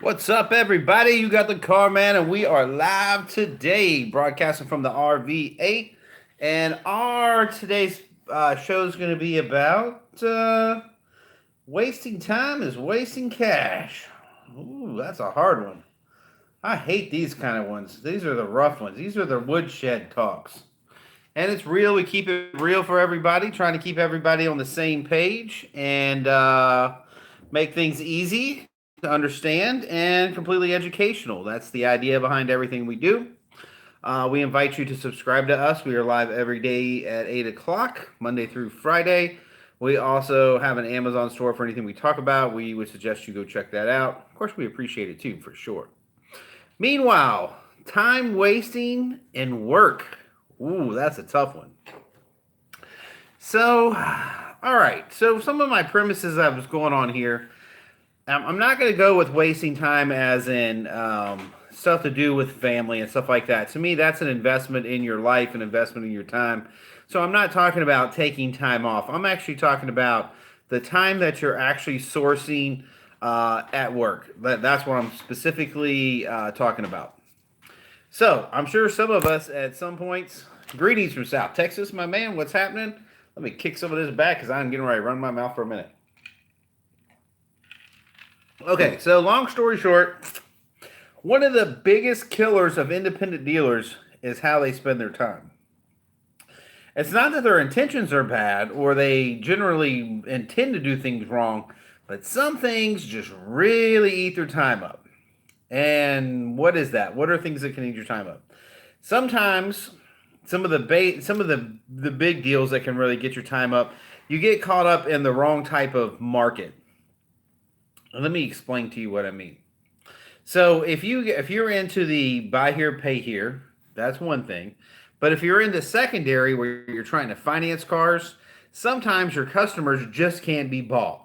What's up, everybody? You got the car man, and we are live today, broadcasting from the RV8. And our today's show is going to be about wasting time is wasting cash. Ooh, that's a hard one. I hate these kind of ones. These are the rough ones. These are the woodshed talks. And it's real. We keep it real for everybody, trying to keep everybody on the same page and make things easy to understand and completely educational. That's the idea behind everything we do. We invite you to subscribe to us. We are live every day at 8 o'clock, Monday through Friday. We also have an Amazon store for anything we talk about. We would suggest you go check that out. Of course, we appreciate it too, for sure. Meanwhile, time wasting in work. Ooh, that's a tough one. So, all right. So, some of my premises that was going on here, I'm not going to go with wasting time as in stuff to do with family and stuff like that. To me, that's an investment in your life, an investment in your time. So, I'm not talking about taking time off. I'm actually talking about the time that you're actually sourcing at work. That's what I'm specifically talking about. So, I'm sure some of us at some points, greetings from South Texas, my man. What's happening? Let me kick some of this back because I'm getting ready to run my mouth for a minute. Okay, so long story short, one of the biggest killers of independent dealers is how they spend their time. It's not that their intentions are bad or they generally intend to do things wrong, but some things just really eat their time up. And what is that? What are things that can eat your time up? Sometimes some of the big deals that can really get your time up, you get caught up in the wrong type of market. And let me explain to you what I mean. So if you're into the buy here, pay here, that's one thing. But if you're into secondary where you're trying to finance cars, sometimes your customers just can't be bought.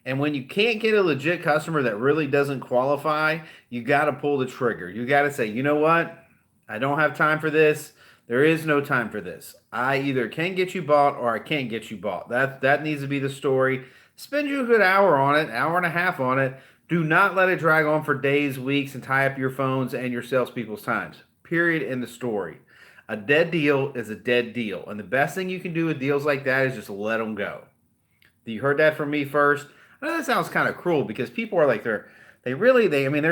And when you can't get a legit customer that really doesn't qualify, you got to pull the trigger. You got to say, you know what? I don't have time for this. There is no time for this. I either can get you bought or I can't get you bought. That needs to be the story. Spend you a good hour on it, hour and a half on it. Do not let it drag on for days, weeks, and tie up your phones and your salespeople's times. Period. In the story. A dead deal is a dead deal. And the best thing you can do with deals like that is just let them go. You heard that from me first. I know that sounds kind of cruel because people are like they're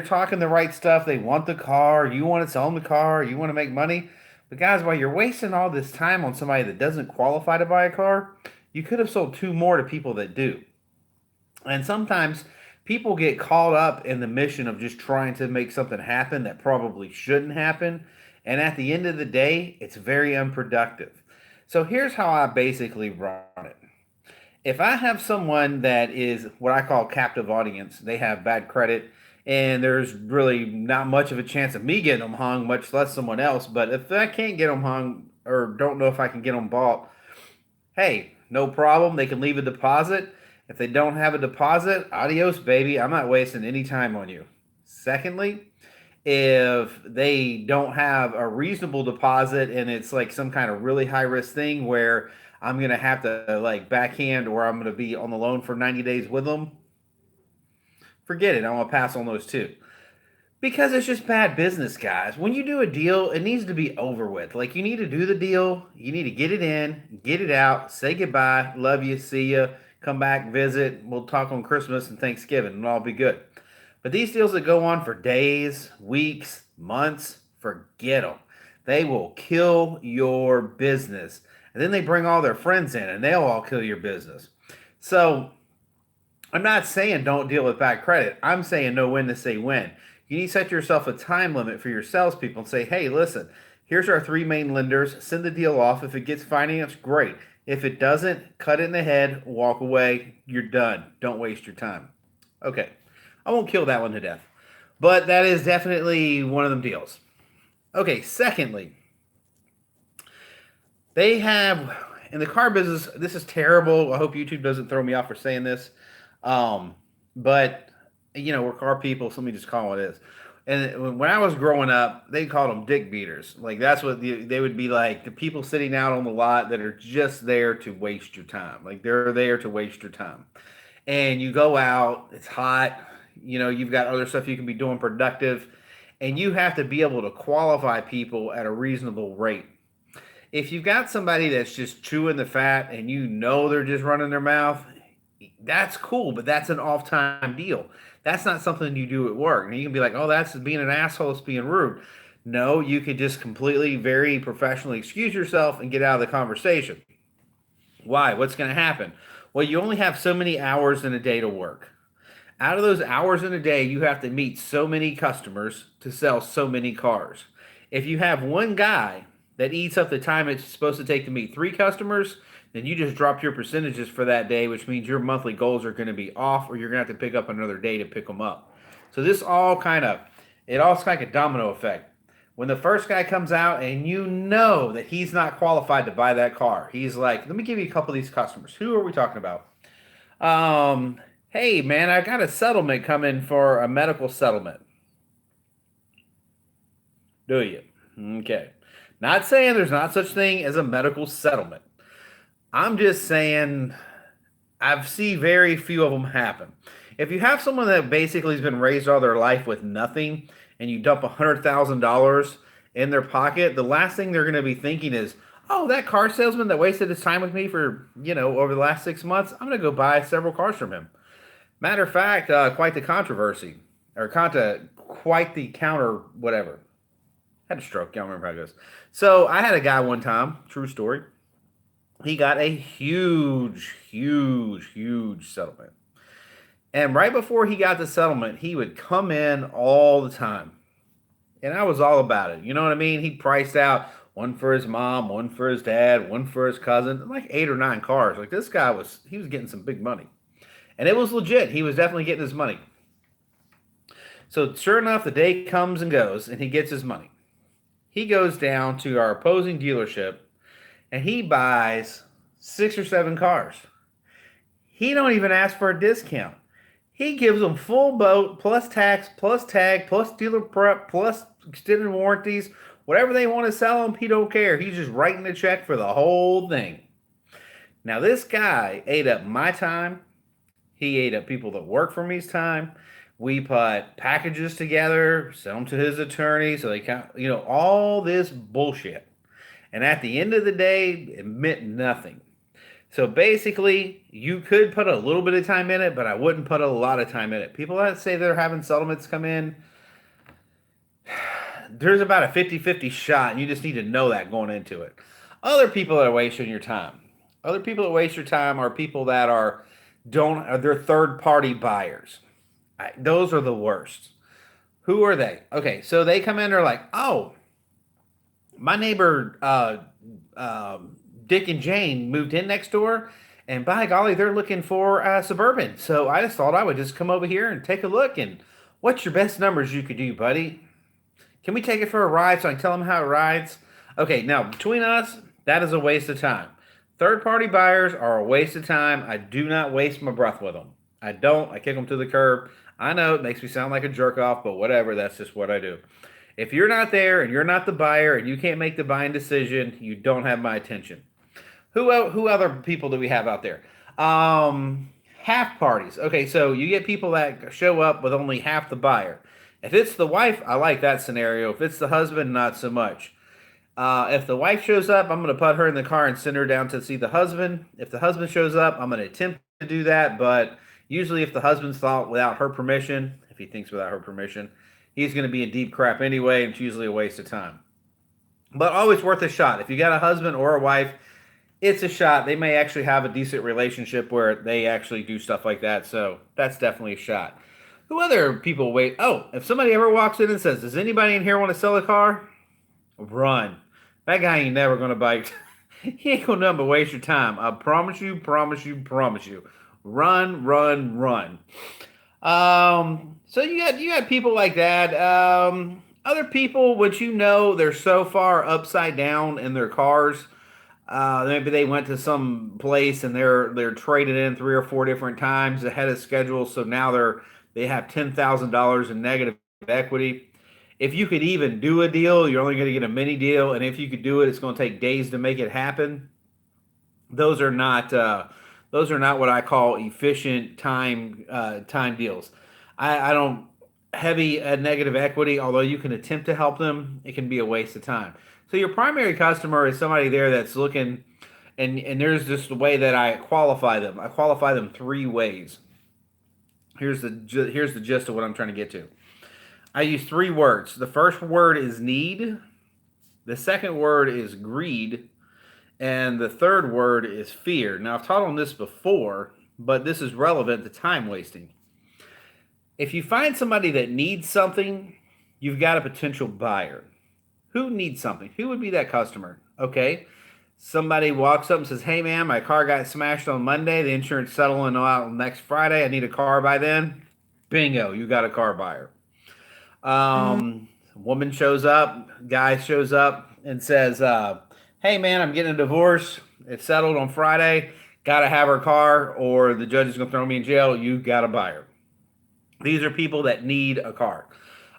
talking the right stuff. They want the car. You want to sell them the car. You want to make money. But guys, while you're wasting all this time on somebody that doesn't qualify to buy a car, you could have sold two more to people that do. And sometimes people get caught up in the mission of just trying to make something happen that probably shouldn't happen. And at the end of the day, it's very unproductive. So here's how I basically run it. If I have someone that is what I call captive audience, they have bad credit, and there's really not much of a chance of me getting them hung, much less someone else. But if I can't get them hung or don't know if I can get them bought, hey, no problem. They can leave a deposit. If they don't have a deposit, adios, baby. I'm not wasting any time on you. Secondly, if they don't have a reasonable deposit and it's like some kind of really high risk thing where I'm going to have to like backhand or I'm going to be on the loan for 90 days with them, forget it. I'm going to pass on those too. Because it's just bad business, guys. When you do a deal, it needs to be over with. Like, you need to do the deal. You need to get it in, get it out, say goodbye, love you, see you, come back, visit. We'll talk on Christmas and Thanksgiving, and all be good. But these deals that go on for days, weeks, months, forget them. They will kill your business. And then they bring all their friends in, and they'll all kill your business. So, I'm not saying don't deal with bad credit. I'm saying know when to say when. You need to set yourself a time limit for your salespeople and say, hey, listen, here's our three main lenders. Send the deal off. If it gets financed, great. If it doesn't, cut it in the head, walk away. You're done. Don't waste your time. Okay. I won't kill that one to death. But that is definitely one of them deals. Okay, secondly, they have, in the car business, this is terrible. I hope YouTube doesn't throw me off for saying this. But, we're car people, so let me just call it what it is. And when I was growing up, they called them dick beaters. Like, that's what they would be like, the people sitting out on the lot that are just there to waste your time. Like, they're there to waste your time. And you go out, it's hot, You've got other stuff you can be doing productive, and you have to be able to qualify people at a reasonable rate. If you've got somebody that's just chewing the fat and they're just running their mouth, that's cool, but that's an off time deal. That's not something you do at work. And you can be like, oh, that's being an asshole, it's being rude. No, you could just completely, very professionally excuse yourself and get out of the conversation. Why? What's going to happen? Well, you only have so many hours in a day to work. Out of those hours in a day, you have to meet so many customers to sell so many cars. If you have one guy that eats up the time it's supposed to take to meet 3 customers, then you just drop your percentages for that day, which means your monthly goals are going to be off, or you're going to have to pick up another day to pick them up. So it's like a domino effect. When the first guy comes out and that he's not qualified to buy that car, he's like, let me give you a couple of these customers. Who are we talking about? Hey, man, I got a settlement coming for a medical settlement. Do you? Okay. Not saying there's not such thing as a medical settlement. I'm just saying I've seen very few of them happen. If you have someone that basically has been raised all their life with nothing and you dump $100,000 in their pocket, the last thing they're going to be thinking is, oh, that car salesman that wasted his time with me for, over the last 6 months, I'm going to go buy several cars from him. Matter of fact, quite the controversy, or quite the counter, whatever. Had a stroke, can't remember how it goes. So I had a guy one time, true story. He got a huge, huge, huge settlement. And right before he got the settlement, he would come in all the time. And I was all about it. You know what I mean? He priced out one for his mom, one for his dad, one for his cousin, like 8 or 9 cars. Like this guy was getting some big money. And it was legit. He was definitely getting his money. So sure enough, the day comes and goes, and he gets his money. He goes down to our opposing dealership, and he buys 6 or 7 cars. He don't even ask for a discount. He gives them full boat, plus tax, plus tag, plus dealer prep, plus extended warranties. Whatever they want to sell them, he don't care. He's just writing the check for the whole thing. Now, this guy ate up my time. He ate up people that work for me's time. We put packages together, sent them to his attorney, so they count, all this bullshit. And at the end of the day, it meant nothing. So basically, you could put a little bit of time in it, but I wouldn't put a lot of time in it. People that say they're having settlements come in, there's about a 50-50 shot, and you just need to know that going into it. Other people that are wasting your time. Other people that waste your time are people that they're third-party buyers. Those are the worst. Who are they? Okay, so they come in, they're like, oh, my neighbor Dick and Jane moved in next door, and by golly, they're looking for a Suburban. So I just thought I would just come over here and take a look. And what's your best numbers you could do, buddy? Can we take it for a ride so I can tell them how it rides? Okay, now between us, that is a waste of time. Third-party buyers are a waste of time. I do not waste my breath with them. I don't. I kick them to the curb. I know it makes me sound like a jerk off, but whatever. That's just what I do. If you're not there and you're not the buyer and you can't make the buying decision, you don't have my attention. Who other people do we have out there? Half parties. Okay, so you get people that show up with only half the buyer. If it's the wife, I like that scenario. If it's the husband, not so much. If the wife shows up, I'm going to put her in the car and send her down to see the husband. If the husband shows up, I'm going to attempt to do that, but usually if the husband's thought without her permission, if he thinks without her permission, he's going to be in deep crap anyway, and it's usually a waste of time. But always worth a shot. If you got a husband or a wife, it's a shot. They may actually have a decent relationship where they actually do stuff like that, so that's definitely a shot. Who other people wait? Oh, if somebody ever walks in and says, does anybody in here want to sell a car? Run. That guy ain't never going to bite. He ain't going to but waste your time. I promise you, promise you, promise you. Run, run, run. So you got people like that. Other people, which they're so far upside down in their cars. Maybe they went to some place and they're traded in 3 or 4 different times ahead of schedule. So now they have $10,000 in negative equity. If you could even do a deal, you're only going to get a mini deal, and if you could do it, it's going to take days to make it happen. Those are not what I call efficient time deals. I don't heavy negative equity, although you can attempt to help them, it can be a waste of time. So your primary customer is somebody there that's looking, and there's just the way that I qualify them. I qualify them three ways. Here's the gist of what I'm trying to get to. I use three words. The first word is need. The second word is greed. And the third word is fear. Now, I've taught on this before, but this is relevant to time wasting. If you find somebody that needs something, you've got a potential buyer. Who needs something? Who would be that customer? Okay. Somebody walks up and says, hey, man, my car got smashed on Monday. The insurance settling out next Friday. I need a car by then. Bingo, you got a car buyer. Woman shows up, guy shows up and says, hey, man, I'm getting a divorce. It's settled on Friday. Got to have her car or the judge is going to throw me in jail. You got a buyer. These are people that need a car.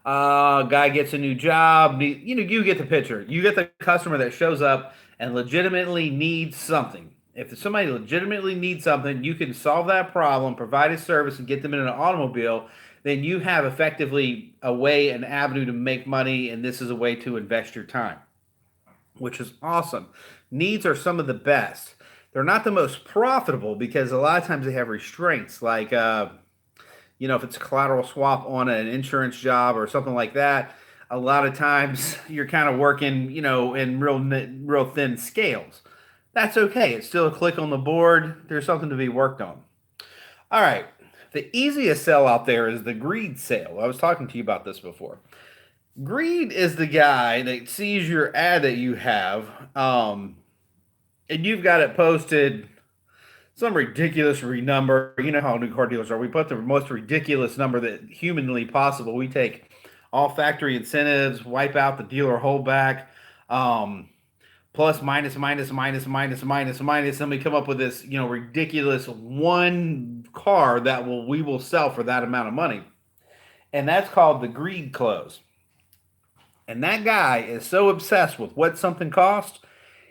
Guy gets a new job. You get the picture. You get the customer that shows up and legitimately needs something. If somebody legitimately needs something, you can solve that problem, provide a service, and get them in an automobile. Then you have effectively a way, an avenue to make money, and this is a way to invest your time, which is awesome. Needs are some of the best. They're not the most profitable because a lot of times they have restraints, like if it's a collateral swap on an insurance job or something like that. A lot of times you're kind of working, in real thin scales. That's okay. It's still a click on the board. There's something to be worked on. All right. The easiest sell out there is the greed sale. I was talking to you about this before. Greed is the guy that sees your ad that you have, and you've got it posted some ridiculous number. You know how new car dealers are. We put the most ridiculous number that humanly possible. We take all factory incentives, wipe out the dealer holdback, plus minus, then we come up with this, ridiculous one car that we will sell for that amount of money. And that's called the greed close. And that guy is so obsessed with what something costs,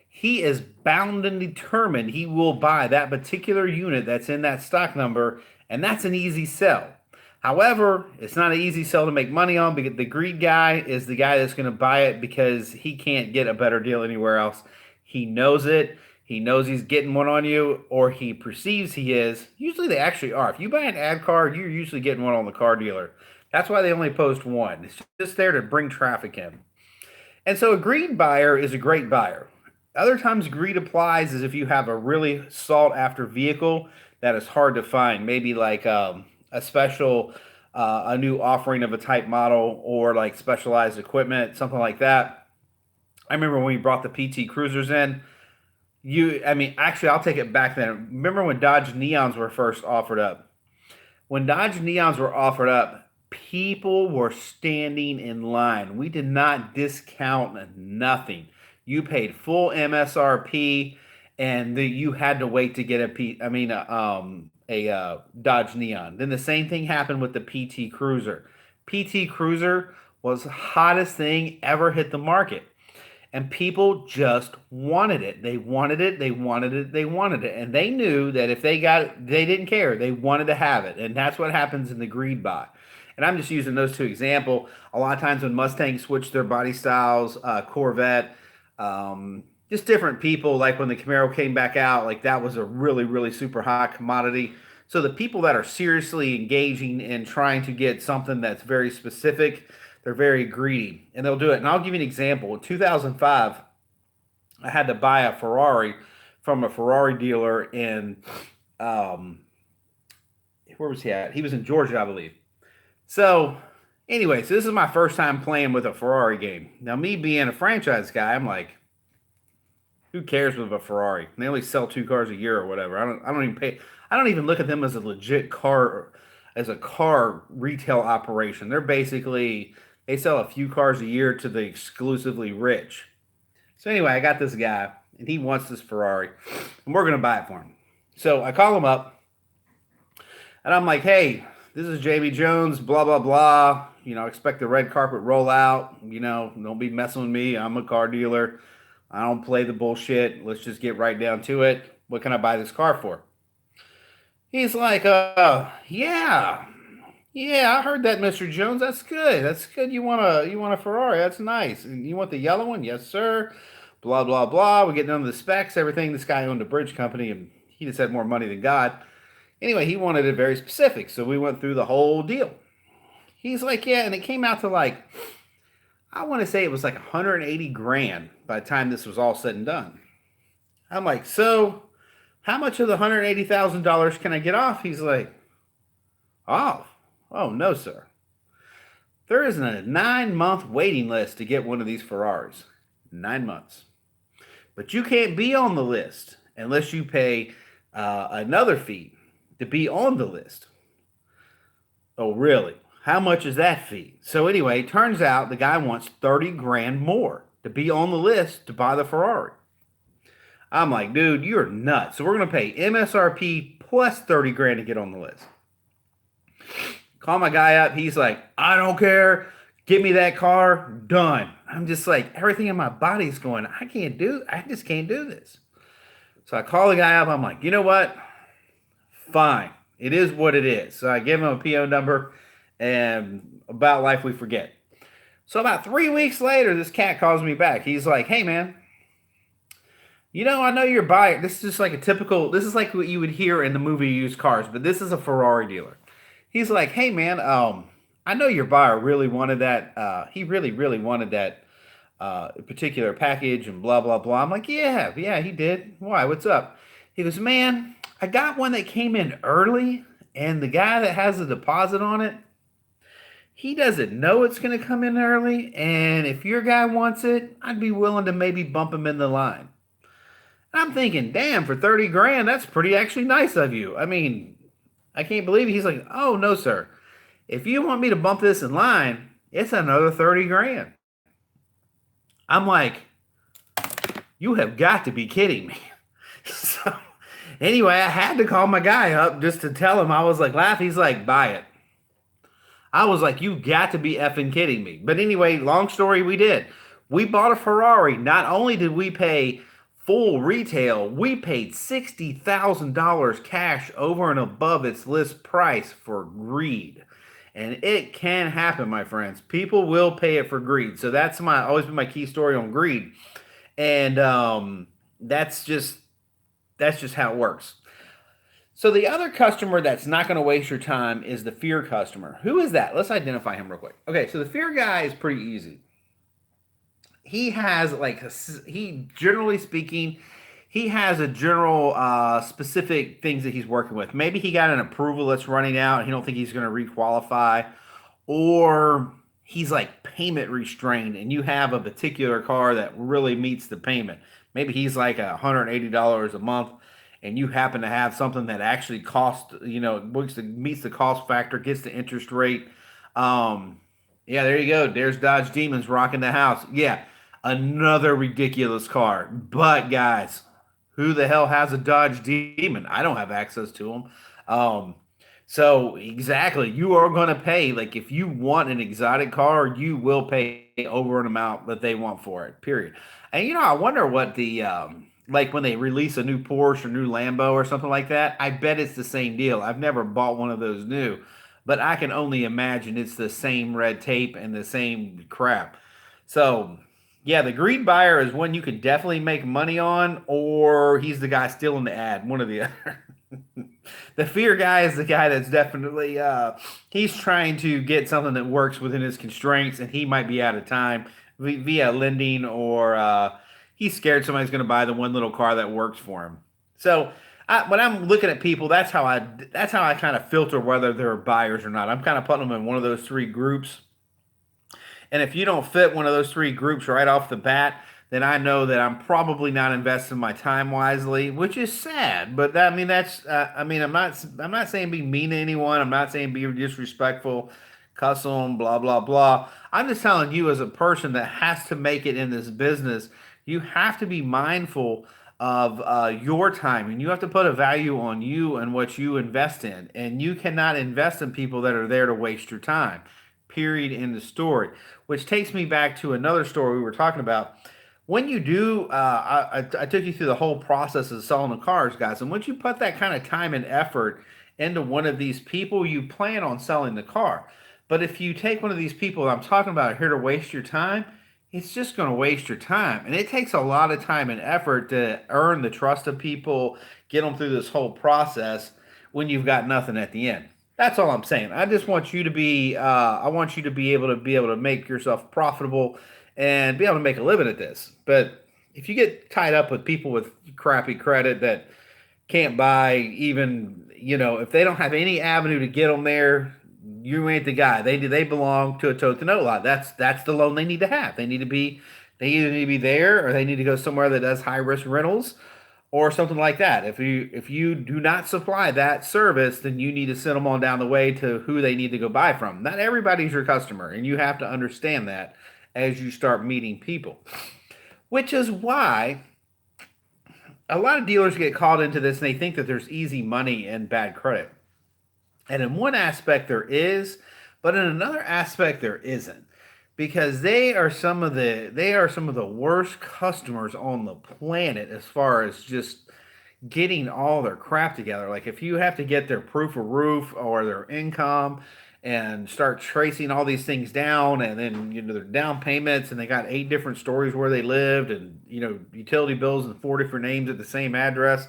he is bound and determined he will buy that particular unit that's in that stock number, and that's an easy sell. However, it's not an easy sell to make money on because the greed guy is the guy that's going to buy it because he can't get a better deal anywhere else. He knows it. He knows he's getting one on you, or he perceives he is. Usually they actually are. If you buy an ad card, you're usually getting one on the car dealer. That's why they only post one. It's just there to bring traffic in. And so a greed buyer is a great buyer. Other times greed applies is if you have a really sought after vehicle that is hard to find, maybe like a special, a new offering of a type model or like specialized equipment, something like that. I remember when we brought the PT Cruisers in, actually I'll take it back then. Remember when Dodge Neons were first offered up? When Dodge Neons were offered up, people were standing in line. We did not discount nothing. You paid full MSRP, and you had to wait to get a Dodge Neon. Then the same thing happened with the PT Cruiser. PT Cruiser was the hottest thing ever hit the market. And people just wanted it. They wanted it. They wanted it. They wanted it. And they knew that if they got it, they didn't care. They wanted to have it. And that's what happens in the greed buy. And I'm just using those two examples. A lot of times when Mustangs switch their body styles, Corvette, just different people, like when the Camaro came back out, like that was a really, really super hot commodity. So the people that are seriously engaging in trying to get something that's very specific, they're very greedy, and they'll do it. And I'll give you an example. In 2005, I had to buy a Ferrari from a Ferrari dealer in, where was he at? He was in Georgia, I believe. So anyway, so this is my first time playing with a Ferrari game. Now, me being a franchise guy, I'm like, who cares with a Ferrari? They only sell 2 cars a year or whatever. I don't even pay. I don't even look at them as a legit car, as a car retail operation. They're basically, they sell a few cars a year to the exclusively rich. So anyway, I got this guy, and he wants this Ferrari, and we're going to buy it for him. So I call him up, and I'm like, hey, this is Jamie Jones, blah, blah, blah. Expect the red carpet rollout. Don't be messing with me. I'm a car dealer. I don't play the bullshit. Let's just get right down to it. What can I buy this car for? He's like, yeah. Yeah, I heard that, Mr. Jones. That's good. That's good. You want a Ferrari. That's nice. And you want the yellow one? Yes, sir. Blah blah blah. We get down to the specs, everything. This guy owned a bridge company, and he just had more money than God. Anyway, he wanted it very specific, so we went through the whole deal. He's like, yeah, and it came out to like, I want to say it was like 180 grand by the time this was all said and done. I'm like, so how much of the $180,000 can I get off? He's like, off? Oh no, sir. There is a 9-month waiting list to get one of these Ferraris. 9 months. But you can't be on the list unless you pay another fee to be on the list. Oh, really? How much is that fee? So, anyway, turns out the guy wants 30 grand more to be on the list to buy the Ferrari. I'm like, dude, you're nuts. So, we're going to pay MSRP plus 30 grand to get on the list. Call my guy up. He's like, I don't care. Give me that car. Done. I'm just like, everything in my body's going, I just can't do this. So I call the guy up. I'm like, you know what? Fine. It is what it is. So I give him a PO number, and about life we forget. So about 3 weeks later, this cat calls me back. He's like, hey, man, I know you're buyer. This is just like this is like what you would hear in the movie Used Cars, but this is a Ferrari dealer. He's like, hey, man, I know your buyer really wanted that. He really, really wanted that particular package and blah, blah, blah. I'm like, yeah, he did. Why? What's up? He goes, man, I got one that came in early, and the guy that has the deposit on it, he doesn't know it's going to come in early, and if your guy wants it, I'd be willing to maybe bump him in the line. I'm thinking, damn, for 30 grand, that's pretty actually nice of you. I mean, I can't believe it. He's like, oh, no, sir. If you want me to bump this in line, it's another 30 grand. I'm like, you have got to be kidding me. So, anyway, I had to call my guy up just to tell him. I was like, laugh. He's like, buy it. I was like, you got to be effing kidding me. But anyway, long story, we did. We bought a Ferrari. Not only did we pay full retail, we paid $60,000 cash over and above its list price for greed. And it can happen, my friends. People will pay it for greed. So that's always been my key story on greed. And that's just how it works. So the other customer that's not going to waste your time is the fear customer. Who is that? Let's identify him real quick. Okay, so the fear guy is pretty easy. He has generally speaking, he has a general specific things that he's working with. Maybe he got an approval that's running out and he don't think he's going to requalify, or he's like payment restrained and you have a particular car that really meets the payment. Maybe he's like $180 a month and you happen to have something that actually costs, meets the cost factor, gets the interest rate. Yeah, there you go. There's Dodge Demons rocking the house. Yeah, another ridiculous car. But guys, who the hell has a Dodge Demon? I don't have access to them. So exactly, you are going to pay. Like if you want an exotic car, you will pay over an amount that they want for it. Period. And I wonder what the like when they release a new Porsche or new Lambo or something like that. I bet it's the same deal. I've never bought one of those new, but I can only imagine it's the same red tape and the same crap. So yeah, the greed buyer is one you can definitely make money on, or he's the guy stealing the ad, one or the other. The fear guy is the guy that's definitely he's trying to get something that works within his constraints, and he might be out of time via lending, or he's scared somebody's going to buy the one little car that works for him. So when I'm looking at people, that's how I kind of filter whether they're buyers or not. I'm kind of putting them in one of those three groups. And if you don't fit one of those three groups right off the bat, then I know that I'm probably not investing my time wisely, which is sad. But I'm not saying be mean to anyone. I'm not saying be disrespectful, cuss them, blah blah blah. I'm just telling you, as a person that has to make it in this business, you have to be mindful of your time, and you have to put a value on you and what you invest in. And you cannot invest in people that are there to waste your time. Period. In the story, which takes me back to another story we were talking about. When you do, I took you through the whole process of selling the cars, guys. And once you put that kind of time and effort into one of these people, you plan on selling the car. But if you take one of these people I'm talking about here to waste your time, it's just going to waste your time. And it takes a lot of time and effort to earn the trust of people, get them through this whole process when you've got nothing at the end. That's all I'm saying. I just want you to be, I want you to be able to make yourself profitable and be able to make a living at this. But if you get tied up with people with crappy credit that can't buy even, if they don't have any avenue to get them there, you ain't the guy. They belong to a tote note lot. That's the loan they need to have. They either need to be there or they need to go somewhere that does high risk rentals or something like that. If you do not supply that service, then you need to send them on down the way to who they need to go buy from. Not everybody's your customer, and you have to understand that as you start meeting people. Which is why a lot of dealers get caught into this and they think that there's easy money in bad credit. And in one aspect there is, but in another aspect there isn't. Because they are some of the worst customers on the planet as far as just getting all their crap together. Like if you have to get their proof of roof or their income and start tracing all these things down, and then their down payments, and they got 8 different stories where they lived, and utility bills and 4 different names at the same address.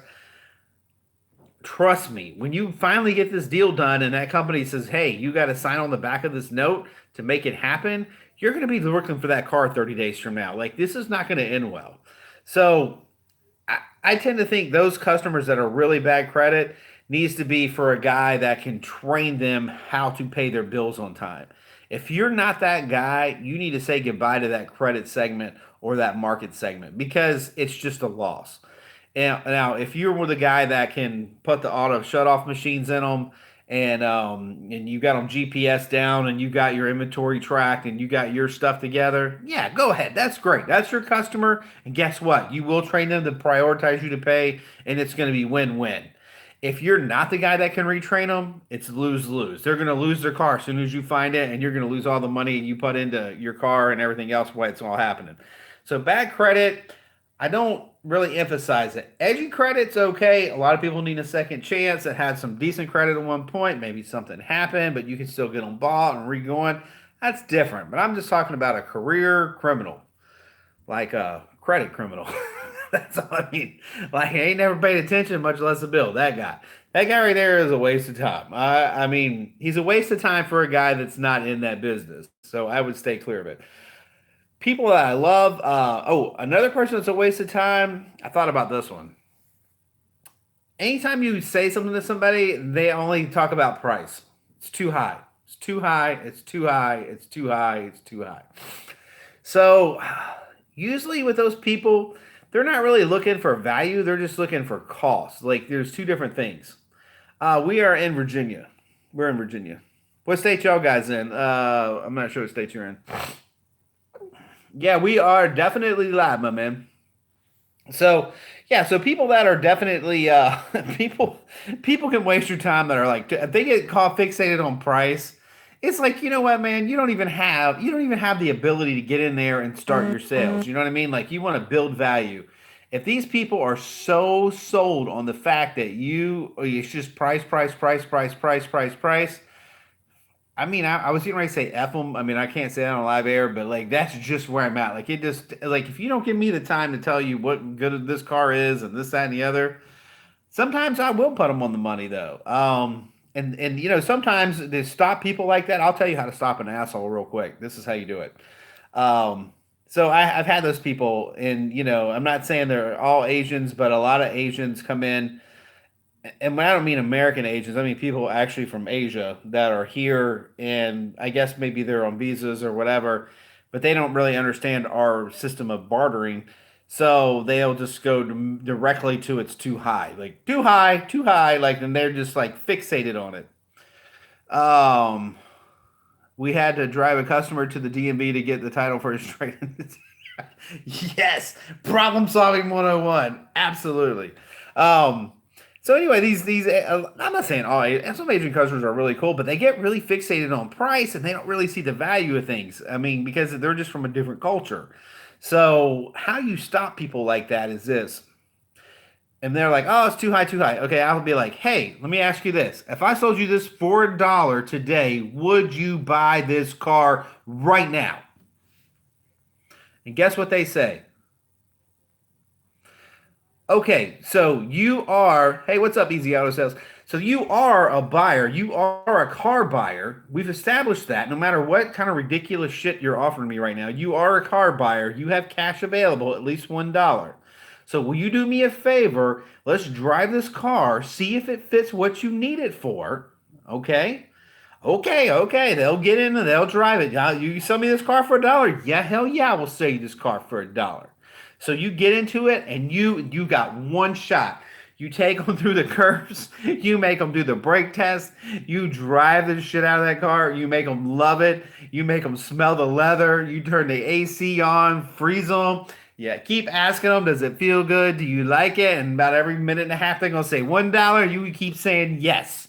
Trust me, when you finally get this deal done and that company says, hey, you got to sign on the back of this note to make it happen, you're going to be looking for that car 30 days from now. Like, this is not going to end well. So I tend to think those customers that are really bad credit needs to be for a guy that can train them how to pay their bills on time. If you're not that guy, you need to say goodbye to that credit segment or that market segment because it's just a loss. Now, if you're the guy that can put the auto shut-off machines in them, and you got them GPS down, and you got your inventory tracked, and you got your stuff together, yeah, go ahead. That's great. That's your customer, and guess what? You will train them to prioritize you to pay, and it's going to be win-win. If you're not the guy that can retrain them, it's lose-lose. They're going to lose their car as soon as you find it, and you're going to lose all the money you put into your car and everything else while it's all happening. So bad credit, I don't really emphasize it. Edgy credit's okay. A lot of people need a second chance that had some decent credit at one point. Maybe something happened, but you can still get them bought and re-going. That's different. But I'm just talking about a career criminal, like a credit criminal. That's all I mean. Like, he ain't never paid attention, much less a bill. That guy. That guy right there is a waste of time. I mean, he's a waste of time for a guy that's not in that business. So I would stay clear of it. People that I love. Another person that's a waste of time. I thought about this one. Anytime you say something to somebody, they only talk about price. It's too high. It's too high. It's too high. It's too high. It's too high. So usually with those people, they're not really looking for value. They're just looking for cost. Like, there's 2 different things. We are in Virginia. We're in Virginia. What state y'all guys in? I'm not sure what state you're in. Yeah, we are definitely live, my man. So, yeah, so people that are definitely people can waste your time that are like, if they get caught fixated on price, it's like, you know what, man, you don't even have the ability to get in there and start your sales. You know what I mean? Like, you want to build value. If these people are so sold on the fact that it's just price, I mean, I was getting ready to say F them. I mean, I can't say that on live air, but like, that's just where I'm at. Like, it just, like, if you don't give me the time to tell you what good this car is and this, that, and the other, sometimes I will put them on the money though. And sometimes to stop people like that, I'll tell you how to stop an asshole real quick. This is how you do it. So I've had those people, and I'm not saying they're all Asians, but a lot of Asians come in. And when I don't mean American Asians, I mean people actually from Asia that are here, and I guess maybe they're on visas or whatever, but they don't really understand our system of bartering. So they'll just go directly to it's too high, like too high, like, and they're just like fixated on it. We had to drive a customer to the DMV to get the title for his trade. Yes, problem solving 101, absolutely. So anyway, these I'm not saying all some Asian customers are really cool, but they get really fixated on price and they don't really see the value of things. I mean, because they're just from a different culture. So how you stop people like that is this. And they're like, oh, it's too high, too high. Okay, I'll be like, hey, let me ask you this. If I sold you this for $1 today, would you buy this car right now? And guess what they say? Okay, so you are, hey, what's up, Easy Auto Sales? So you are a buyer, you are a car buyer. We've established that no matter what kind of ridiculous shit you're offering me right now, you are a car buyer. You have cash available, at least $1. So will you do me a favor? Let's drive this car, see if it fits what you need it for. Okay? Okay. They'll get in and they'll drive it. You sell me this car for $1? Yeah, hell yeah, we'll sell you this car for $1. So you get into it and you got one shot. You take them through the curves. You make them do the brake test. You drive the shit out of that car. You make them love it. You make them smell the leather. You turn the AC on, freeze them. Yeah, keep asking them, does it feel good? Do you like it? And about every minute and a half, they're going to say $1. You keep saying yes.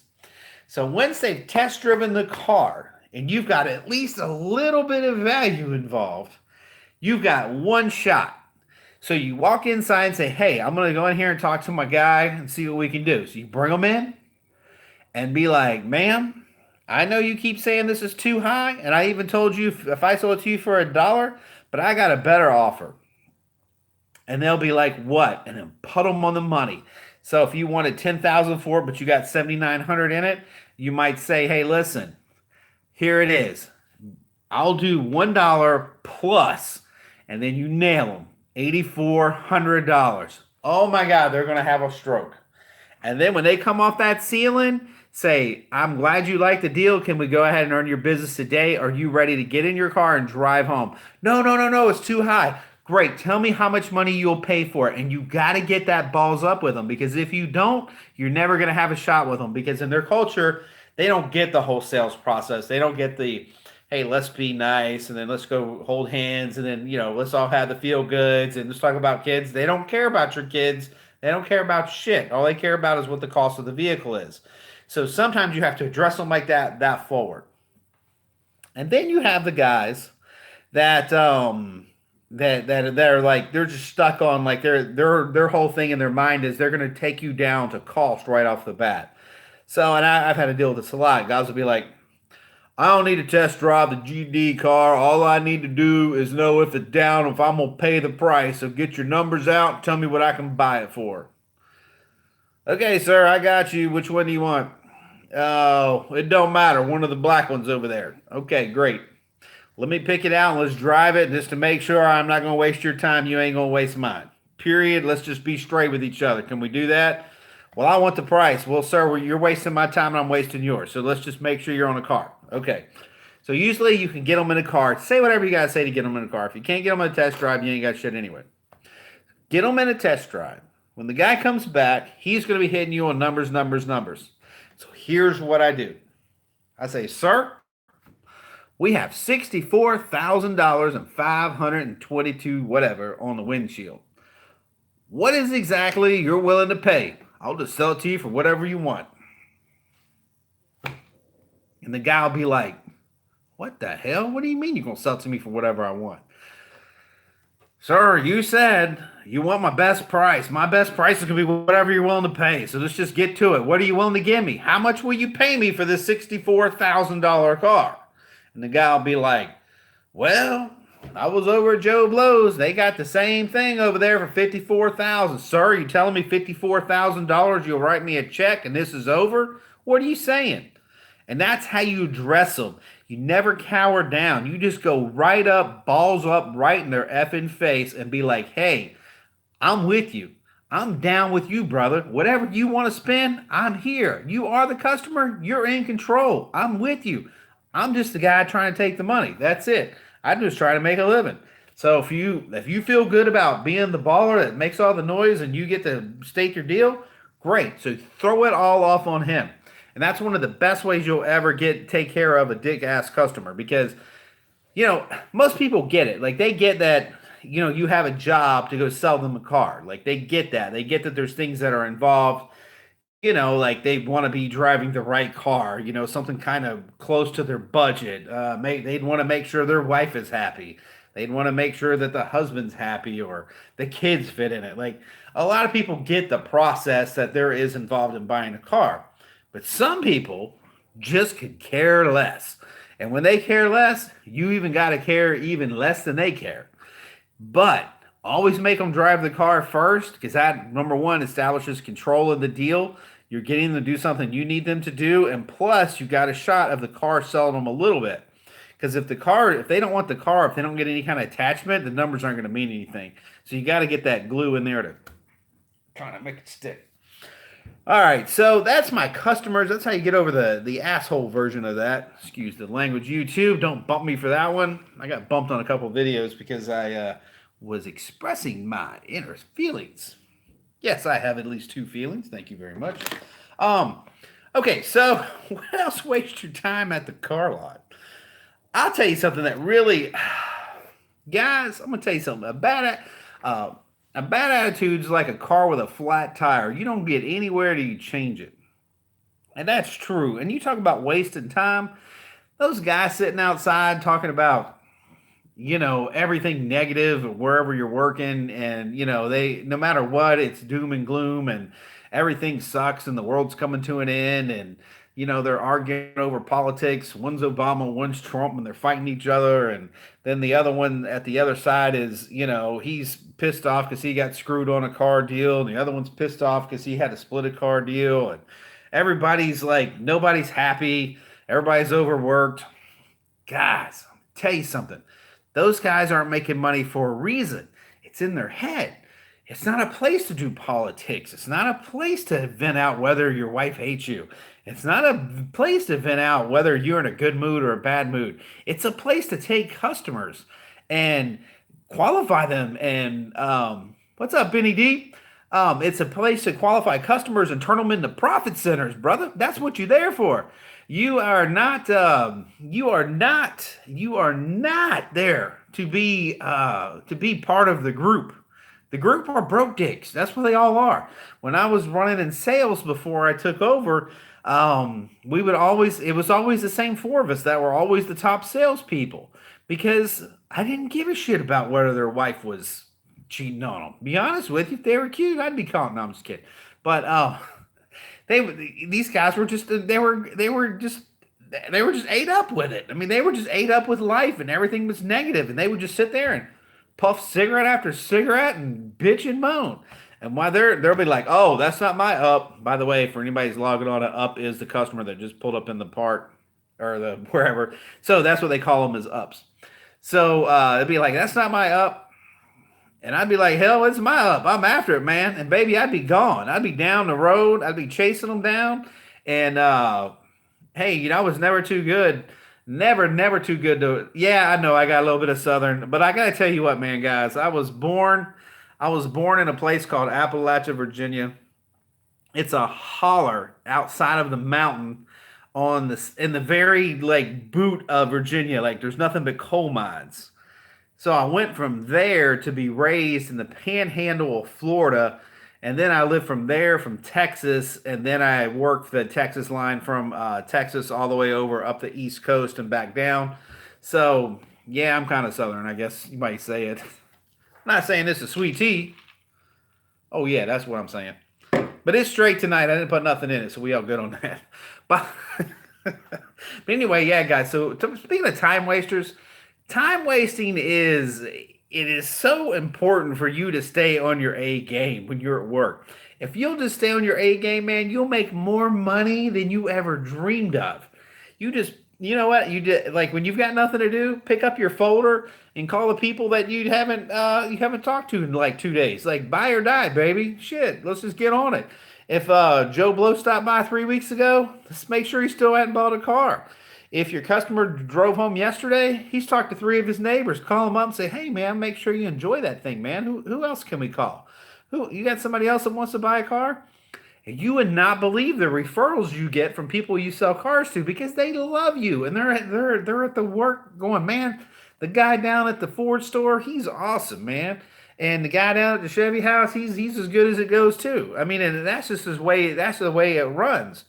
So once they've test driven the car and you've got at least a little bit of value involved, you've got one shot. So you walk inside and say, hey, I'm going to go in here and talk to my guy and see what we can do. So you bring them in and be like, ma'am, I know you keep saying this is too high. And I even told you if I sold it to you for $1, but I got a better offer. And they'll be like, what? And then put them on the money. So if you wanted $10,000 for it, but you got $7,900 in it, you might say, hey, listen, here it is. I'll do $1 plus, and then you nail them. $8,400. Oh my God, they're going to have a stroke. And then when they come off that ceiling, say, I'm glad you like the deal. Can we go ahead and earn your business today? Are you ready to get in your car and drive home? No, it's too high. Great. Tell me how much money you'll pay for it. And you got to get that balls up with them, because if you don't, you're never going to have a shot with them, because in their culture, they don't get the whole sales process. They don't get the, hey, let's be nice, and then let's go hold hands, and then, let's all have the feel goods, and let's talk about kids. They don't care about your kids. They don't care about shit. All they care about is what the cost of the vehicle is. So sometimes you have to address them like that forward. And then you have the guys that that are like, they're just stuck on, like, their whole thing in their mind is they're going to take you down to cost right off the bat. So, and I've had to deal with this a lot. Guys will be like, I don't need to test drive the GD car. All I need to do is know if it's down, if I'm going to pay the price. So get your numbers out and tell me what I can buy it for. Okay, sir, I got you. Which one do you want? Oh, it don't matter. One of the black ones over there. Okay, great. Let me pick it out and let's drive it just to make sure I'm not going to waste your time. You ain't going to waste mine. Period. Let's just be straight with each other. Can we do that? Well, I want the price. Well, sir, you're wasting my time and I'm wasting yours. So let's just make sure you're on a car. Okay. So usually you can get them in a car. Say whatever you got to say to get them in a car. If you can't get them in a test drive, you ain't got shit anyway. Get them in a test drive. When the guy comes back, he's going to be hitting you on numbers. So here's what I do. I say, sir, we have $64,000 and 522 whatever on the windshield. What is exactly you're willing to pay? I'll just sell it to you for whatever you want. And the guy will be like, what the hell? What do you mean you're going to sell it to me for whatever I want? Sir, you said you want my best price. My best price is going to be whatever you're willing to pay. So let's just get to it. What are you willing to give me? How much will you pay me for this $64,000 car? And the guy will be like, well, I was over at Joe Blow's. They got the same thing over there for $54,000. Sir, you telling me $54,000 you'll write me a check and this is over? What are you saying? And that's how you address them. You never cower down. You just go right up, balls up, right in their effing face and be like, hey, I'm with you. I'm down with you, brother. Whatever you want to spend, I'm here. You are the customer. You're in control. I'm with you. I'm just the guy trying to take the money. That's it. I just try to make a living. So if you feel good about being the baller that makes all the noise and you get to stake your deal, great. So throw it all off on him. And that's one of the best ways you'll ever take care of a dick-ass customer, because, most people get it. Like, they get that, you have a job to go sell them a car. Like, they get that. They get that there's things that are involved. Like, they want to be driving the right car, something kind of close to their budget. They'd want to make sure their wife is happy. They'd want to make sure that the husband's happy or the kids fit in it. Like a lot of people get the process that there is involved in buying a car, but some people just could care less. And when they care less, you even got to care even less than they care. But always make them drive the car first because that, number one, establishes control of the deal. You're getting them to do something you need them to do. And plus, you got a shot of the car selling them a little bit. Because if they don't want the car, if they don't get any kind of attachment, the numbers aren't going to mean anything. So you got to get that glue in there to kind of make it stick. All right, so that's my customers. That's how you get over the asshole version of that. Excuse the language, YouTube. Don't bump me for that one. I got bumped on a couple of videos because I was expressing my inner feelings. Yes, I have at least 2 feelings. Thank you very much. Okay, so what else wastes your time at the car lot? I'll tell you something that really, guys, I'm going to tell you something. A bad attitude is like a car with a flat tire. You don't get anywhere till you change it. And that's true. And you talk about wasting time. Those guys sitting outside talking about, everything negative wherever you're working. And, no matter what, it's doom and gloom and everything sucks and the world's coming to an end. And, they're arguing over politics. One's Obama, one's Trump, and they're fighting each other. And then the other one at the other side is, he's pissed off because he got screwed on a car deal. And the other one's pissed off because he had to split a car deal. And everybody's like, nobody's happy. Everybody's overworked. Guys, I'll tell you something. Those guys aren't making money for a reason. It's in their head. It's not a place to do politics. It's not a place to vent out whether your wife hates you. It's not a place to vent out whether you're in a good mood or a bad mood. It's a place to take customers and qualify them. And what's up, Benny D? It's a place to qualify customers and turn them into profit centers, brother. That's what you're there for. You are not there to be part of the group. The group are broke dicks. That's what they all are. When I was running in sales before I took over, it was always the same 4 of us that were always the top salespeople because I didn't give a shit about whether their wife was cheating on them. Be honest with you, if they were cute, I'd be calling. No, I'm just kidding. But these guys were just they were just ate up with it. I mean, they were just ate up with life and everything was negative, and they would just sit there and puff cigarette after cigarette and bitch and moan. And why they'll be like, oh, that's not my up. By the way, for anybody who's logging on, up is the customer that just pulled up in the park or the wherever. So that's what they call them, as ups. So it'd be like, that's not my up. And I'd be like, hell, it's my up. I'm after it, man. And baby, I'd be gone. I'd be down the road. I'd be chasing them down. And hey, I was never too good. Never too good to. Yeah, I know I got a little bit of Southern, but I gotta tell you what, man, guys. I was born in a place called Appalachia, Virginia. It's a holler outside of the mountain in the very boot of Virginia. Like there's nothing but coal mines. So I went from there to be raised in the panhandle of Florida. And then I lived from Texas, and then I worked the Texas line from Texas all the way over up the East Coast and back down. So, yeah, I'm kind of Southern, I guess you might say it. I'm not saying this is sweet tea. Oh, yeah, that's what I'm saying. But it's straight tonight. I didn't put nothing in it, so we all good on that. But anyway, yeah, guys, so speaking of time wasters, time wasting it is so important for you to stay on your A game when you're at work. If you'll just stay on your A game, man, you'll make more money than you ever dreamed of. You know what? When you've got nothing to do, pick up your folder and call the people that you haven't talked to in 2 days. Like buy or die, baby. Shit, let's just get on it. If Joe Blow stopped by 3 weeks ago, let's make sure he still hadn't bought a car. If your customer drove home yesterday, he's talked to 3 of his neighbors. Call them up and say, hey, man, make sure you enjoy that thing, man. Who else can we call? You got somebody else that wants to buy a car? And you would not believe the referrals you get from people you sell cars to because they love you. And they're at the work going, man, the guy down at the Ford store, he's awesome, man. And the guy down at the Chevy house, he's as good as it goes, too. I mean, and that's just his way. That's the way it runs.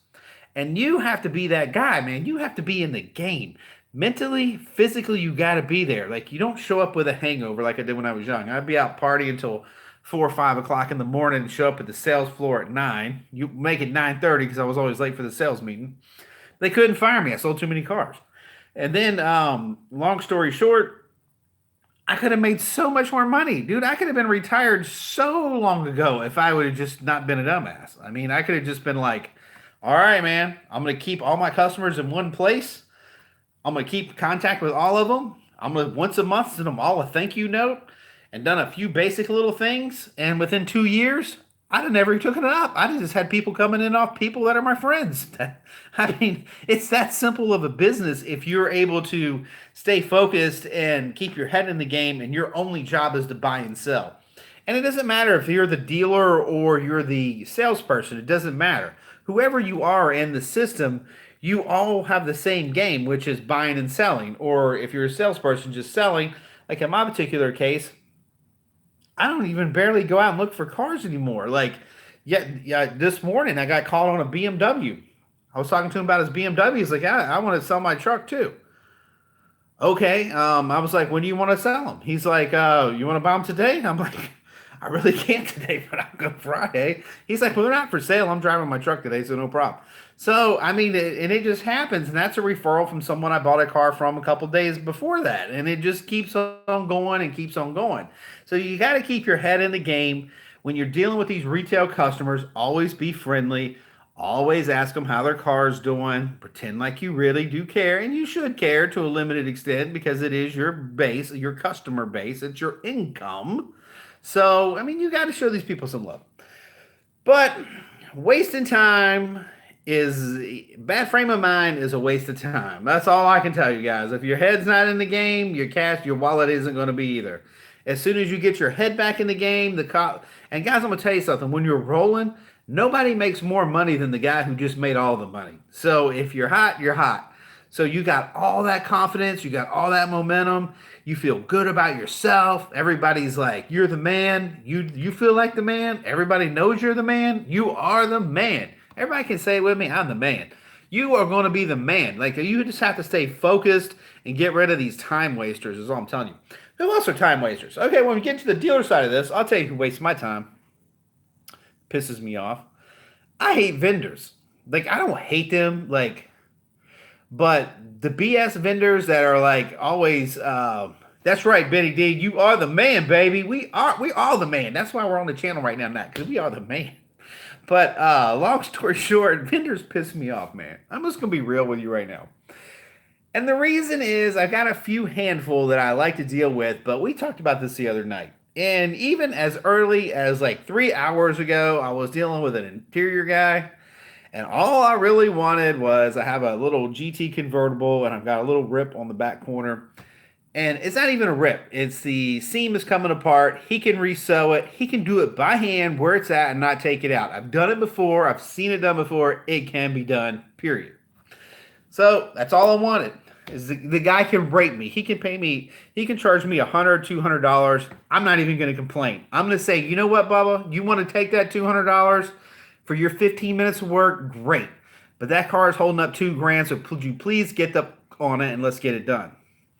And you have to be that guy, man. You have to be in the game. mentally, physically, you got to be there. Like, you don't show up with a hangover like I did when I was young. I'd be out partying until 4 or 5 o'clock in the morning and show up at the sales floor at 9. You make it 9:30 because I was always late for the sales meeting. They couldn't fire me. I sold too many cars. And then, long story short, I could have made so much more money, dude. I could have been retired so long ago if I would have just not been a dumbass. I mean, I could have just been like, all right, man, I'm going to keep all my customers in one place. I'm going to keep contact with all of them. I'm going to once a month send them all a thank you note and done a few basic little things. And within 2 years, I'd have never taken it up. I'd have just had people coming in off people that are my friends. I mean, it's that simple of a business if you're able to stay focused and keep your head in the game and your only job is to buy and sell. And it doesn't matter if you're the dealer or you're the salesperson. It doesn't matter. Whoever you are in the system, you all have the same game, which is buying and selling. Or if you're a salesperson just selling, like in my particular case, I don't even barely go out and look for cars anymore. Like, yeah, this morning I got called on a BMW. I was talking to him about his BMW. He's like, I want to sell my truck too. Okay. I was like, when do you want to sell them? He's like, you want to buy them today? I'm like, I really can't today, but I'll go Friday. He's like, well, they're not for sale. I'm driving my truck today, so no problem. So, I mean, it just happens. And that's a referral from someone I bought a car from a couple days before that. And it just keeps on going and keeps on going. So you got to keep your head in the game. When you're dealing with these retail customers, always be friendly. Always ask them how their car's doing. Pretend like you really do care. And you should care to a limited extent because it is your base, your customer base. It's your income. So, I mean, you got to show these people some love. But wasting time bad frame of mind is a waste of time. That's all I can tell you guys. If your head's not in the game, your wallet isn't going to be either. As soon as you get your head back in the game, and guys, I'm going to tell you something. When you're rolling, nobody makes more money than the guy who just made all the money. So if you're hot, you're hot. So you got all that confidence, you got all that momentum, you feel good about yourself. Everybody's like, you're the man. You feel like the man. Everybody knows you're the man. You are the man. Everybody can say it with me, I'm the man. You are going to be the man. Like, you just have to stay focused and get rid of these time wasters is all I'm telling you. Who else are time wasters? Okay, when we get to the dealer side of this, I'll tell you who wastes my time. Pisses me off. I hate vendors. Like, I don't hate them, like, but the BS vendors that are like always, that's right, Benny D, you are the man, baby. We are the man. That's why we're on the channel right now, because we are the man. But long story short, vendors piss me off, man. I'm just going to be real with you right now. And the reason is I've got a few handful that I like to deal with, but we talked about this the other night. And even as early as like 3 hours ago, I was dealing with an interior guy. And all I really wanted was I have a little GT convertible and I've got a little rip on the back corner. And it's not even a rip. It's the seam is coming apart. He can resew it. He can do it by hand where it's at and not take it out. I've done it before. I've seen it done before. It can be done, period. So that's all I wanted. Is the guy can rate me. He can pay me. He can charge me $100, $200. I'm not even going to complain. I'm going to say, you know what, Bubba? You want to take that $200 for your 15 minutes of work? Great. But that car is holding up $2,000. So could you please get up on it and let's get it done?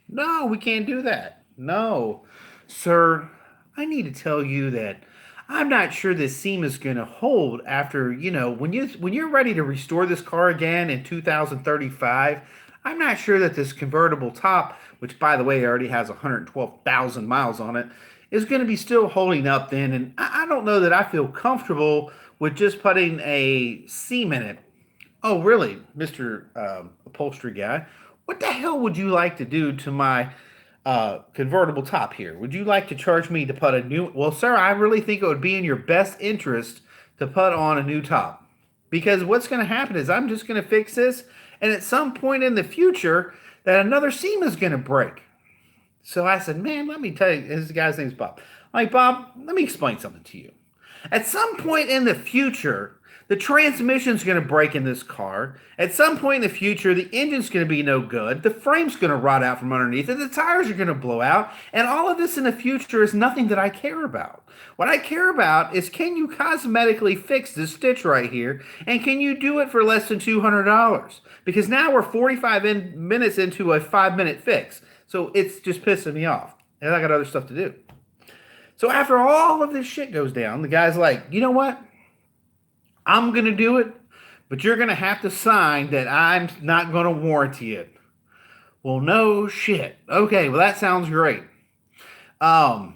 No, we can't do that. No, sir. I need to tell you that I'm not sure this seam is going to hold after, when you're ready to restore this car again in 2035. I'm not sure that this convertible top, which by the way already has 112,000 miles on it, is going to be still holding up then. And I don't know that I feel comfortable with just putting a seam in it. Oh, really, Mr. Upholstery guy? What the hell would you like to do to my convertible top here? Would you like to charge me to put a new... Well, sir, I really think it would be in your best interest to put on a new top. Because what's going to happen is I'm just going to fix this, and at some point in the future, that another seam is going to break. So I said, man, let me tell you, this guy's name's Bob. I'm like, Bob, let me explain something to you. At some point in the future, The transmission's going to break in this car. At some point in the future, the engine's going to be no good. The frame's going to rot out from underneath it. The tires are going to blow out. And all of this in the future is nothing that I care about. What I care about is, can you cosmetically fix this stitch right here? And can you do it for less than $200? Because now we're 45 minutes into a 5-minute fix. So it's just pissing me off. And I got other stuff to do. So after all of this shit goes down, the guy's like, you know what? I'm going to do it, but you're going to have to sign that I'm not going to warranty it. Well, no shit. Okay, well, that sounds great. Yeah,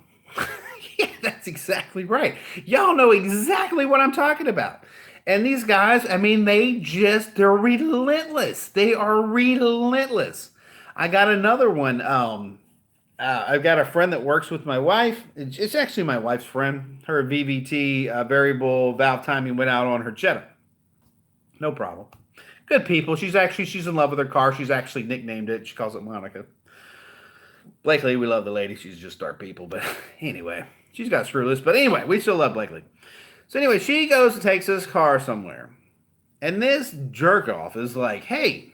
that's exactly right. Y'all know exactly what I'm talking about. And these guys, I mean, they're relentless. They are relentless. I got another one. I've got a friend that works with my wife. It's actually my wife's friend. Her VVT variable valve timing went out on her Jetta. No problem. Good people. She's in love with her car. She's actually nicknamed it. She calls it Monica. Blakely, we love the lady. She's just our people. But anyway, she's got screwless. But anyway, we still love Blakely. So anyway, she goes and takes this car somewhere. And this jerk off is like, hey,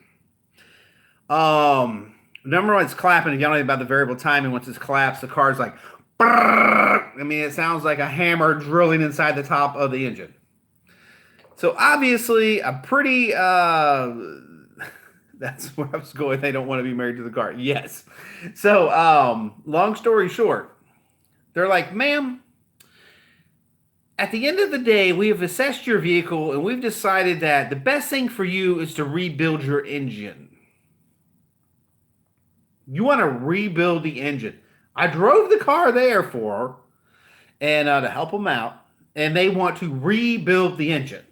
number one, it's clapping. If you don't know about the variable timing, once it claps, the car's like, brrr. I mean, it sounds like a hammer drilling inside the top of the engine. So obviously, a pretty, that's where I was going. They don't want to be married to the car. Yes. So, long story short, they're like, ma'am, at the end of the day, we have assessed your vehicle and we've decided that the best thing for you is to rebuild your engine. You want to rebuild the engine. I drove the car there for her and to help them out, and they want to rebuild the engine.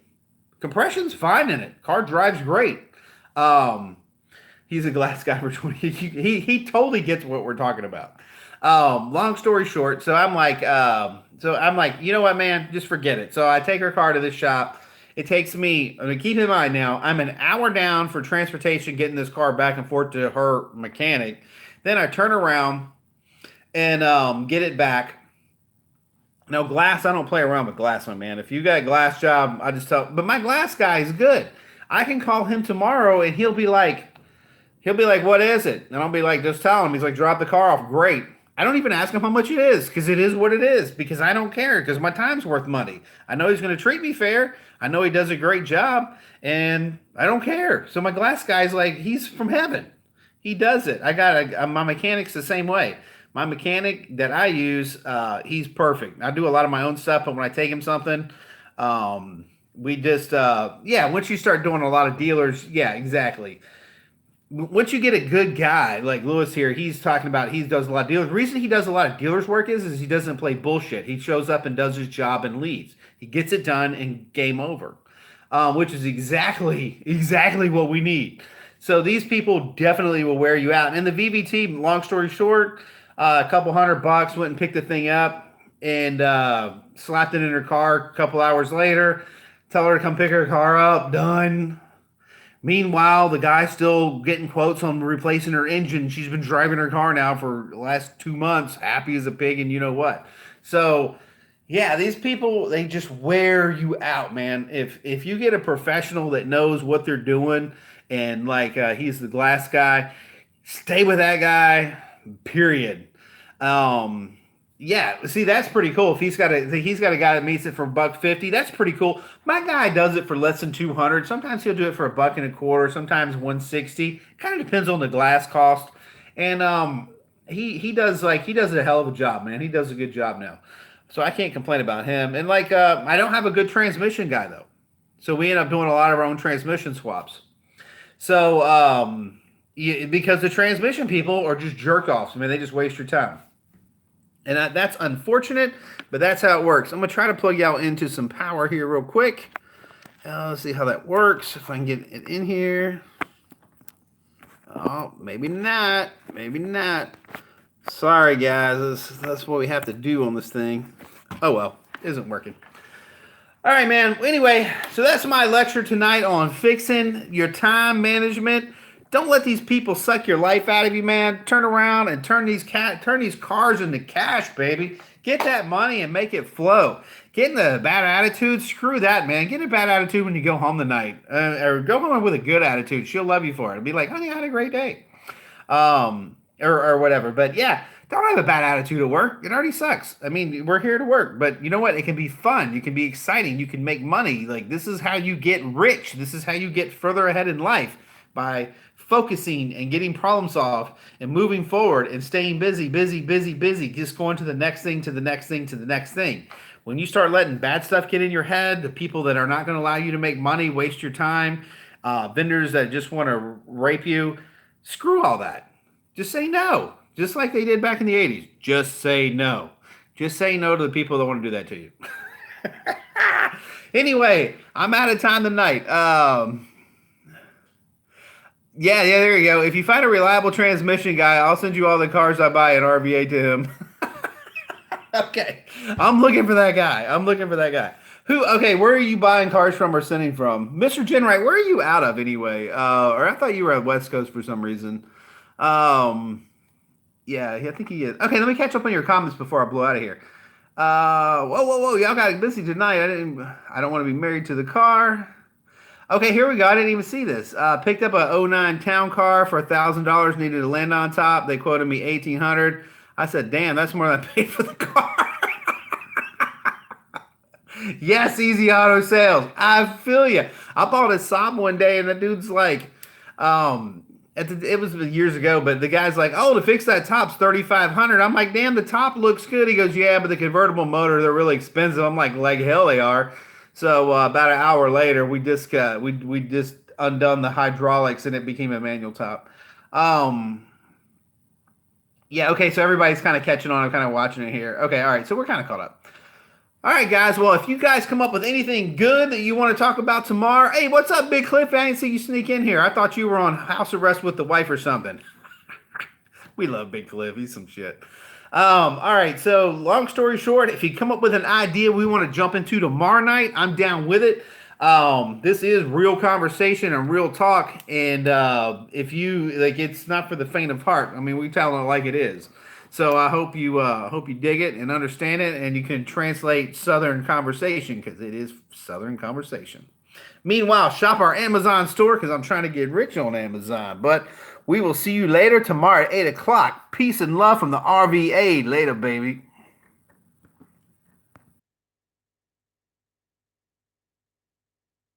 Compression's fine in it. Car drives great. He's a glass guy for 20. He totally gets what we're talking about. Long story short, so I'm like, you know what, man, just forget it. So I take her car to this shop. It takes me, I mean, keep in mind now, I'm an hour down for transportation getting this car back and forth to her mechanic. Then I turn around and get it back. No, glass, I don't play around with glass, my man. If you got a glass job, I just tell, but my glass guy is good. I can call him tomorrow and he'll be like, what is it? And I'll be like, just tell him. He's like, drop the car off. Great. I don't even ask him how much it is because it is what it is because I don't care because my time's worth money. I know he's going to treat me fair. I know he does a great job and I don't care. So my glass guy's like, he's from heaven. He does it. My mechanic's the same way. My mechanic that I use, he's perfect. I do a lot of my own stuff, but when I take him something, we just, once you start doing a lot of dealers, yeah, exactly. Once you get a good guy like Lewis here, he's talking about he does a lot of dealers. The reason he does a lot of dealers work is he doesn't play bullshit. He shows up and does his job and leaves. He gets it done and game over, which is exactly what we need. So these people definitely will wear you out. And the VVT, long story short, a couple $100, went and picked the thing up and slapped it in her car. A couple hours later, tell her to come pick her car up. Done. Meanwhile, the guy's still getting quotes on replacing her engine. She's been driving her car now for the last 2 months, happy as a pig and you know what. So, yeah, these people, they just wear you out, man. If you get a professional that knows what they're doing and like he's the glass guy, stay with that guy, period. Yeah, see, that's pretty cool. If he's got a guy that meets it for $150, that's pretty cool. My guy does it for less than $200. Sometimes he'll do it for $125, sometimes $160. Kind of depends on the glass cost. And he does a hell of a job, man. He does a good job now. So I can't complain about him. And like I don't have a good transmission guy though. So we end up doing a lot of our own transmission swaps. So because the transmission people are just jerk offs. I mean, they just waste your time. And that's unfortunate, but that's how it works. I'm going to try to plug y'all into some power here real quick. Let's see how that works. If I can get it in here. Oh, maybe not. Maybe not. Sorry, guys. That's what we have to do on this thing. Oh, well. It isn't working. All right, man. Anyway, so that's my lecture tonight on fixing your time management. Don't let these people suck your life out of you, man. Turn around and turn these cars into cash, baby. Get that money and make it flow. Getting a bad attitude, screw that, man. Get a bad attitude when you go home tonight, or go home with a good attitude. She'll love you for it. It'll be like, honey, I had a great day, or whatever. But yeah, don't have a bad attitude at work. It already sucks. I mean, we're here to work, but you know what? It can be fun. You can be exciting. You can make money. Like, this is how you get rich. This is how you get further ahead in life, by focusing and getting problem solved and moving forward and staying busy, just going to the next thing, to the next thing, to the next thing. When you start letting bad stuff get in your head, the people that are not going to allow you to make money, waste your time, vendors that just want to rape you, screw all that. Just say no. Just like they did back in the 80s. Just say no. Just say no to the people that want to do that to you. Anyway, I'm out of time tonight. Yeah, there you go. If you find a reliable transmission guy, I'll send you all the cars I buy at RVA to him. Okay. I'm looking for that guy. Okay, where are you buying cars from or sending from? Mr. Genright, where are you out of anyway? Or I thought you were at West Coast for some reason. Yeah, I think he is. Okay, let me catch up on your comments before I blow out of here. Whoa. Y'all got busy tonight. I don't want to be married to the car. Okay, here we go. I didn't even see this. Picked up a 09 town car for $1,000. Needed to land on top. They quoted me $1,800. I said, damn, that's more than I paid for the car. Yes, Easy Auto Sales. I feel you. I bought a Saab one day, and the dude's like, it was years ago, but the guy's like, oh, to fix that top's $3,500. I'm like, damn, the top looks good. He goes, yeah, but the convertible motor, they're really expensive. I'm like hell they are. So about an hour later, we just undone the hydraulics and it became a manual top. Yeah, okay, so everybody's kind of catching on. I'm kind of watching it here. Okay, all right, so we're kind of caught up. All right, guys. Well, if you guys come up with anything good that you want to talk about tomorrow, hey, what's up, Big Cliff? I didn't see you sneak in here. I thought you were on house arrest with the wife or something. We love Big Cliff. He's some shit. All right, so long story short, if you come up with an idea we want to jump into tomorrow night, I'm down with it. This is real conversation and real talk, and if you like, it's not for the faint of heart. I mean, we tell it like it is. So I hope you dig it and understand it, and you can translate Southern conversation, because it is Southern conversation. Meanwhile, shop our Amazon store, because I'm trying to get rich on Amazon. But we will see you later tomorrow at 8 o'clock. Peace and love from the RVA. Later, baby.